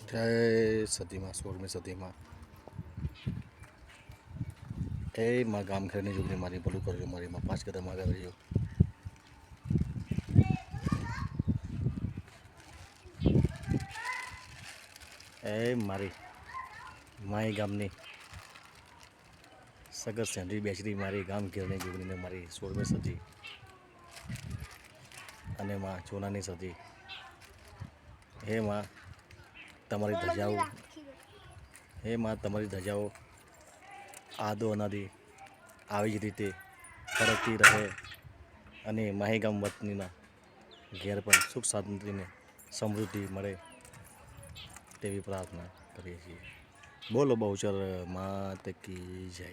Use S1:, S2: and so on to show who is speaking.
S1: જય સદીમાં 16મી સદીમાં એ માં ગામ ખેડની જોગની મારી ભલું કરજો, મારી માં 5 કદમ આગળ રહેજો. એ મારી માય ગામની સગત સેન્ડરી બેચરી મારી ગામ ઘેરની જોગણીને મારી 16મી સદી અને માં ચોનાની સદી. હે માં તમારી ધજાઓ, હે માં તમારી ધજાઓ આદો અનાદિ આવી જ રીતે ફરકતી રહે અને માહીગામ વતનીના ઘેર પણ સુખ શાંતિને સમૃદ્ધિ મળે તેવી પ્રાર્થના કરીએ છીએ. બોલો બહુચર માત કી જય.